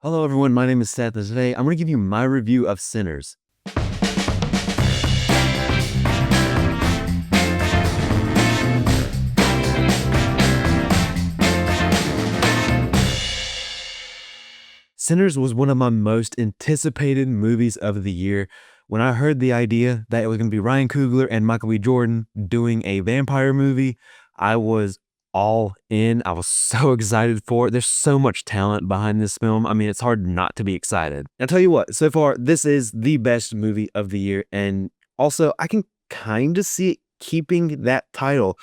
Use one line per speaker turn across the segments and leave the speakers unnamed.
Hello everyone, my name is Seth, and today I'm going to give you my review of Sinners. Sinners was one of my most anticipated movies of the year. When I heard the idea that it was going to be Ryan Coogler and Michael B. Jordan doing a vampire movie, I was all in. I was so excited for it. There's so much talent behind this film. I mean, it's hard not to be excited. I'll tell you what, so far, this is the best movie of the year. And also, I can kind of see it keeping that title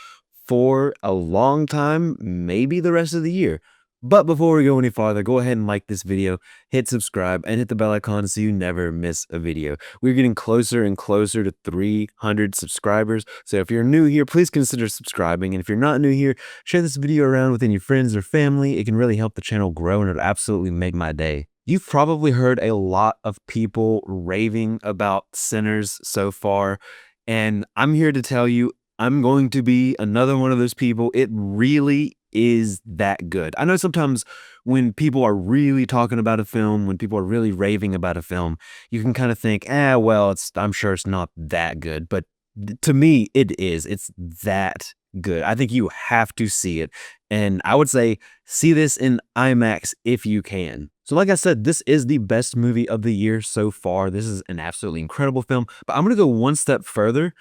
for a long time, maybe the rest of the year. But before we go any farther, go ahead and like this video, hit subscribe, and hit the bell icon so you never miss a video. We're getting closer and closer to 300 subscribers, so if you're new here, please consider subscribing, and if you're not new here, share this video around with any friends or family. It can really help the channel grow, and it'll absolutely make my day. You've probably heard a lot of people raving about Sinners so far, and I'm here to tell you, I'm going to be another one of those people. It really is that good. I know sometimes when people are really talking about a film, when people are really raving about a film, you can kind of think, well, I'm sure it's not that good. But to me, it is. It's that good. I think you have to see it. And I would say see this in IMAX if you can. So like I said, this is the best movie of the year so far. This is an absolutely incredible film. But I'm going to go one step further.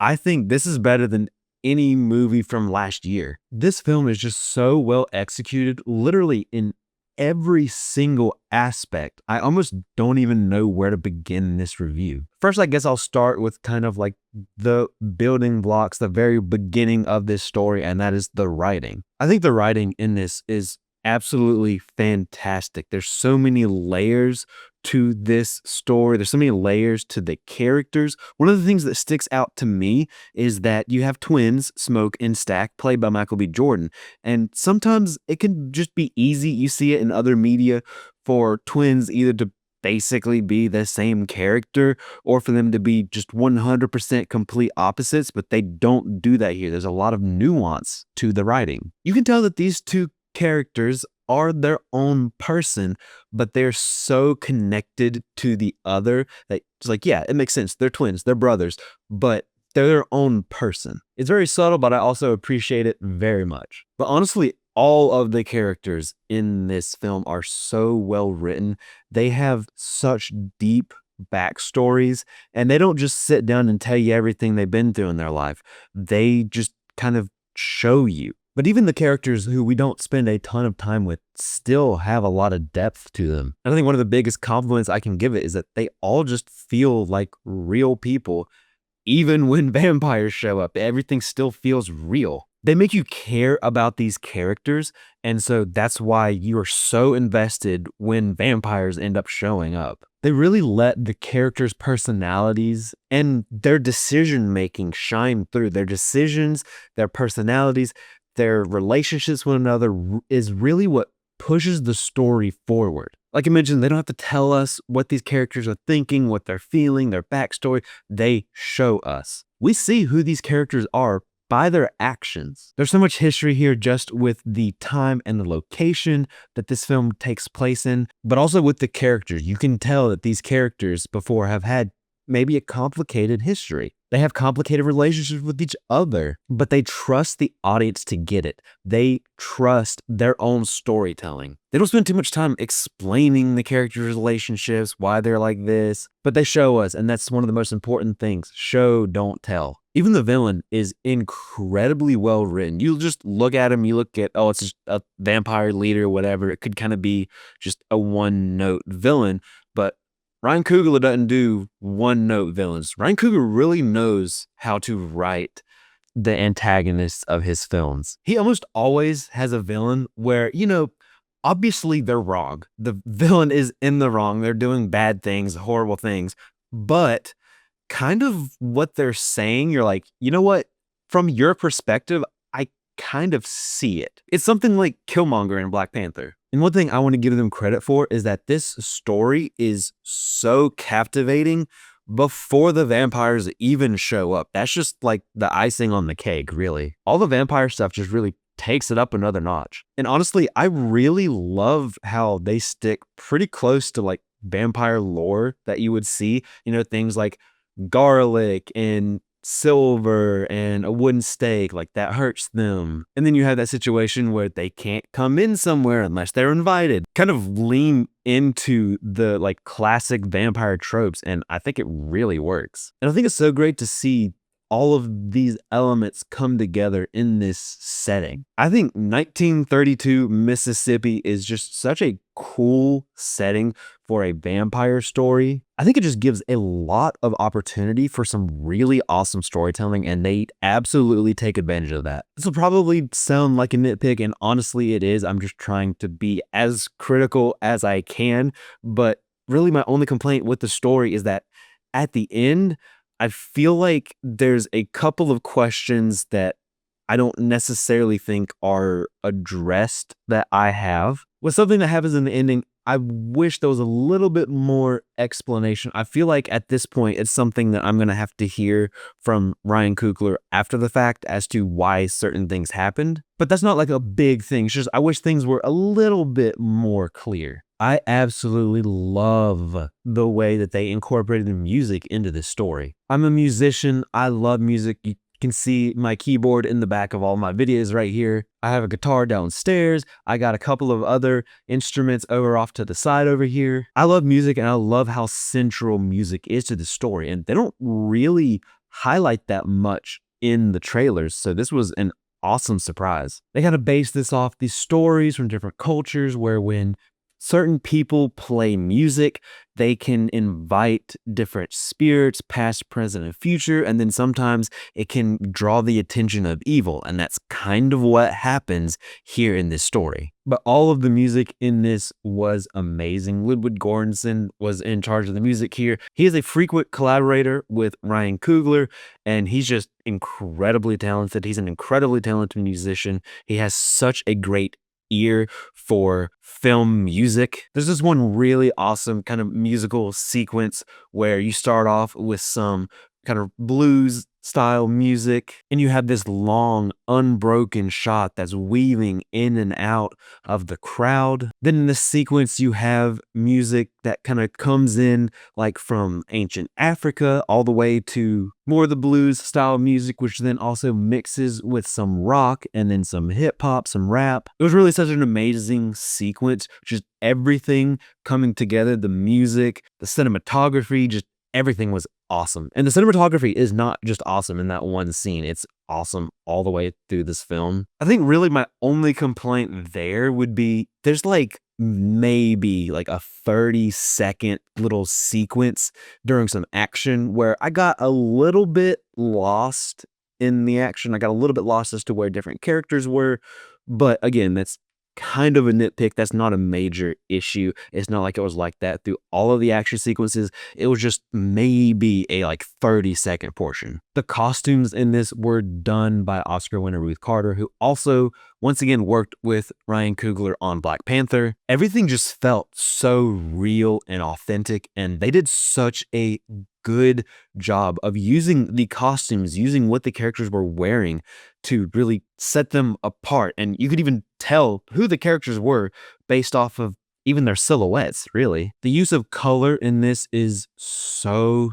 I think this is better than any movie from last year. This film is just so well executed, literally in every single aspect. I almost don't even know where to begin this review. First, I guess I'll start with kind of like the building blocks, the very beginning of this story, and that is the writing. I think the writing in this is absolutely fantastic. There's so many layers to this story. There's so many layers to the characters. One of the things that sticks out to me is that you have twins, Smoke and Stack, played by Michael B. Jordan. And sometimes it can just be easy. You see it in other media for twins either to basically be the same character or for them to be just 100% complete opposites, but they don't do that here. There's a lot of nuance to the writing. You can tell that these two characters are their own person, but they're so connected to the other that it's like, yeah, it makes sense. They're twins, they're brothers, but they're their own person. It's very subtle, but I also appreciate it very much. But honestly, all of the characters in this film are so well written. They have such deep backstories, and they don't just sit down and tell you everything they've been through in their life. They just kind of show you. But even the characters who we don't spend a ton of time with still have a lot of depth to them. And I think one of the biggest compliments I can give it is that they all just feel like real people. Even when vampires show up, everything still feels real. They make you care about these characters, and so that's why you are so invested when vampires end up showing up. They really let the characters' personalities and their decision-making shine through. Their decisions, their personalities, their relationships with one another is really what pushes the story forward. Like I mentioned, they don't have to tell us what these characters are thinking, what they're feeling, their backstory. They show us. We see who these characters are by their actions. There's so much history here just with the time and the location that this film takes place in, but also with the characters. You can tell that these characters before have had maybe a complicated history. They have complicated relationships with each other, but they trust the audience to get it. They trust their own storytelling. They don't spend too much time explaining the characters' relationships, why they're like this, but they show us, and that's one of the most important things. Show, don't tell. Even the villain is incredibly well written. You just look at him, you look at, oh, it's just a vampire leader, whatever. It could kind of be just a one-note villain, but Ryan Coogler doesn't do one-note villains. Ryan Coogler really knows how to write the antagonists of his films. He almost always has a villain where, obviously they're wrong. The villain is in the wrong. They're doing bad things, horrible things. But kind of what they're saying, you're like, you know what? From your perspective, I kind of see it. It's something like Killmonger in Black Panther. And one thing I want to give them credit for is that this story is so captivating before the vampires even show up. That's just like the icing on the cake, really. All the vampire stuff just really takes it up another notch. And honestly, I really love how they stick pretty close to like vampire lore that you would see, things like garlic and silver and a wooden stake, like that hurts them. And then you have that situation where they can't come in somewhere unless they're invited. Kind of lean into the like classic vampire tropes, and I think it really works. And I think it's so great to see all of these elements come together in this setting. I think 1932 Mississippi is just such a cool setting for a vampire story. I think it just gives a lot of opportunity for some really awesome storytelling, and they absolutely take advantage of that. This will probably sound like a nitpick, and honestly it is. I'm just trying to be as critical as I can, but really my only complaint with the story is that at the end, I feel like there's a couple of questions that I don't necessarily think are addressed that I have. With something that happens in the ending, I wish there was a little bit more explanation. I feel like at this point, it's something that I'm going to have to hear from Ryan Coogler after the fact as to why certain things happened. But that's not like a big thing. It's just I wish things were a little bit more clear. I absolutely love the way that they incorporated the music into this story. I'm a musician. I love music. You can see my keyboard in the back of all my videos right here. I have a guitar downstairs. I got a couple of other instruments over off to the side over here. I love music, and I love how central music is to the story, and they don't really highlight that much in the trailers. So this was an awesome surprise. They kind of base this off these stories from different cultures where when certain people play music, they can invite different spirits, past, present, and future, and then sometimes it can draw the attention of evil, and that's kind of what happens here in this story. But all of the music in this was amazing. Ludwig Göransson was in charge of the music here. He is a frequent collaborator with Ryan Coogler, and he's just incredibly talented. He's an incredibly talented musician. He has such a great ear for film music. There's this one really awesome kind of musical sequence where you start off with some kind of blues style music, and you have this long unbroken shot that's weaving in and out of the crowd. Then in this sequence you have music that kind of comes in like from ancient Africa all the way to more of the blues style music, which then also mixes with some rock and then some hip hop, some rap. It was really such an amazing sequence, just everything coming together, the music, the cinematography, just everything was awesome. And the cinematography is not just awesome in that one scene. It's awesome all the way through this film. I think really my only complaint there would be there's like maybe like a 30-second little sequence during some action where I got a little bit lost in the action. I got a little bit lost as to where different characters were. But again, that's kind of a nitpick. That's not a major issue. It's not like it was like that through all of the action sequences. It was just maybe a like 30-second portion. The costumes in this were done by Oscar winner Ruth Carter, who also once again worked with Ryan Coogler on Black Panther. Everything just felt so real and authentic, and they did such a good job of using the costumes, using what the characters were wearing to really set them apart. And you could even tell who the characters were based off of even their silhouettes, really. The use of color in this is so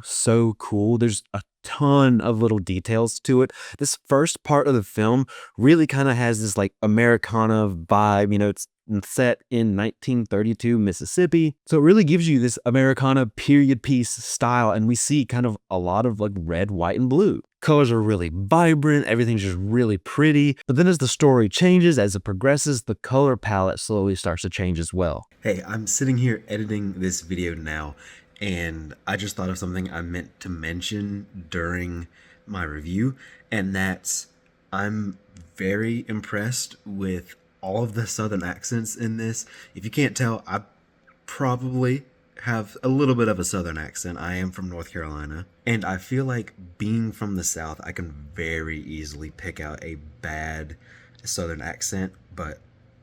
cool. There's a ton of little details to it. This first part of the film really kind of has this like Americana vibe. It's set in 1932 Mississippi. So it really gives you this Americana period piece style, and we see kind of a lot of like red, white, and blue. Colors are really vibrant, everything's just really pretty. But then as the story changes, as it progresses, the color palette slowly starts to change as well.
Hey, I'm sitting here editing this video now, and I just thought of something I meant to mention during my review, and that's I'm very impressed with all of the southern accents in this. If you can't tell, I probably have a little bit of a southern accent. I am from North Carolina, and I feel like being from the South, I can very easily pick out a bad southern accent, but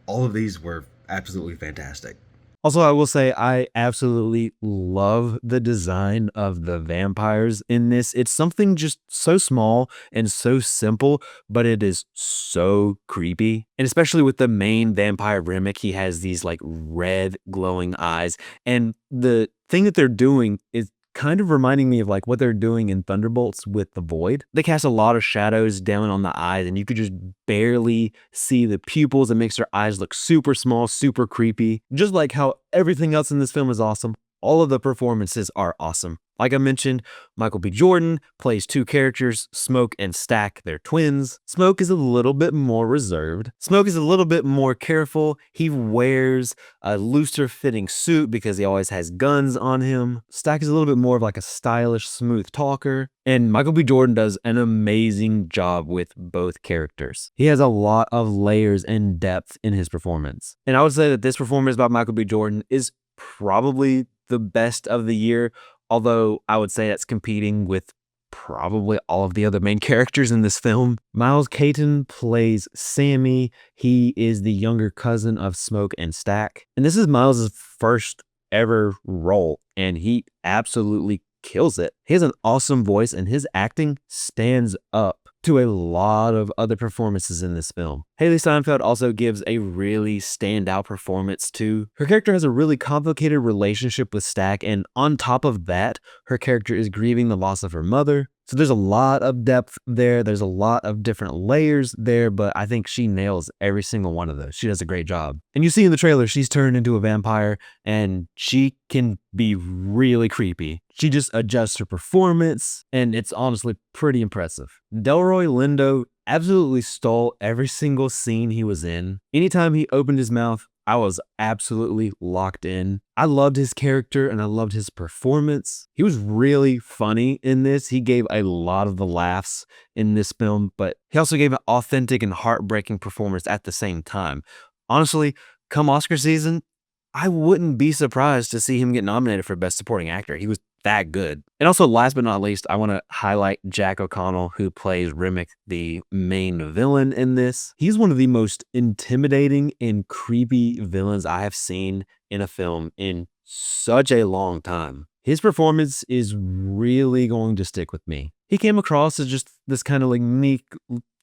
all of these were absolutely fantastic.
Also, I will say I absolutely love the design of the vampires in this. It's something just so small and so simple, but it is so creepy. And especially with the main vampire Remick, he has these like red glowing eyes. And the thing that they're doing is kind of reminding me of like what they're doing in Thunderbolts with the Void. They cast a lot of shadows down on the eyes, and you could just barely see the pupils. It makes their eyes look super small, super creepy. Just like how everything else in this film is awesome, all of the performances are awesome. Like I mentioned, Michael B. Jordan plays two characters, Smoke and Stack. They're twins. Smoke is a little bit more reserved. Smoke is a little bit more careful. He wears a looser fitting suit because he always has guns on him. Stack is a little bit more of like a stylish, smooth talker. And Michael B. Jordan does an amazing job with both characters. He has a lot of layers and depth in his performance. And I would say that this performance by Michael B. Jordan is probably the best of the year, although I would say that's competing with probably all of the other main characters in this film. Miles Caton plays Sammy. He is the younger cousin of Smoke and Stack. And this is Miles' first ever role, and he absolutely kills it. He has an awesome voice, and his acting stands up to a lot of other performances in this film. Haley Steinfeld also gives a really standout performance too. Her character has a really complicated relationship with Stack, and on top of that, her character is grieving the loss of her mother. So there's a lot of depth there. There's a lot of different layers there, but I think she nails every single one of those. She does a great job. And you see in the trailer, she's turned into a vampire, and she can be really creepy. She just adjusts her performance, and it's honestly pretty impressive. Delroy Lindo absolutely stole every single scene he was in. Anytime he opened his mouth, I was absolutely locked in. I loved his character and I loved his performance. He was really funny in this. He gave a lot of the laughs in this film, but he also gave an authentic and heartbreaking performance at the same time. Honestly, come Oscar season, I wouldn't be surprised to see him get nominated for Best Supporting Actor. He was that good. And also, last but not least, I want to highlight Jack O'Connell, who plays Remick, the main villain in this. He's one of the most intimidating and creepy villains I have seen in a film in such a long time. His performance is really going to stick with me. He came across as just this kind of like meek,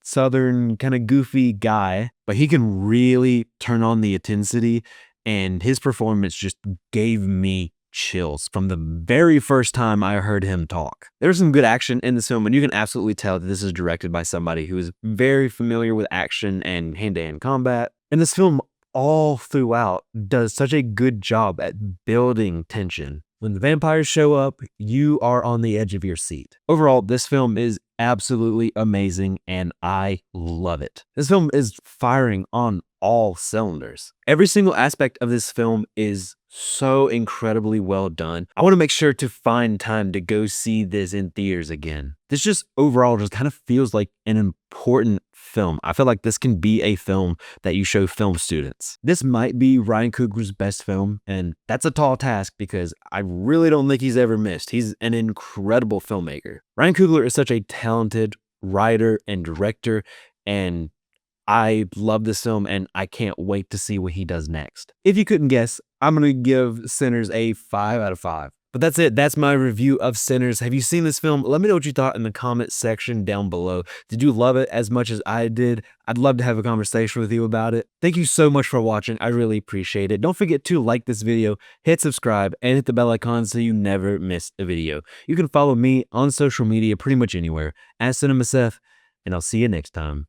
southern, kind of goofy guy, but he can really turn on the intensity, and his performance just gave me chills from the very first time I heard him talk. There's some good action in this film, and you can absolutely tell that this is directed by somebody who is very familiar with action and hand-to-hand combat. And this film all throughout does such a good job at building tension. When the vampires show up, you are on the edge of your seat. Overall, this film is absolutely amazing, and I love it. This film is firing on all cylinders. Every single aspect of this film is so incredibly well done. I want to make sure to find time to go see this in theaters again. This just overall just kind of feels like an important film. I feel like this can be a film that you show film students. This might be Ryan Coogler's best film, and that's a tall task because I really don't think he's ever missed. He's an incredible filmmaker. Ryan Coogler is such a talented writer and director, and I love this film, and I can't wait to see what he does next. If you couldn't guess, I'm going to give Sinners a 5 out of 5. But that's it. That's my review of Sinners. Have you seen this film? Let me know what you thought in the comment section down below. Did you love it as much as I did? I'd love to have a conversation with you about it. Thank you so much for watching. I really appreciate it. Don't forget to like this video, hit subscribe, and hit the bell icon so you never miss a video. You can follow me on social media pretty much anywhere at CinemaSeth, and I'll see you next time.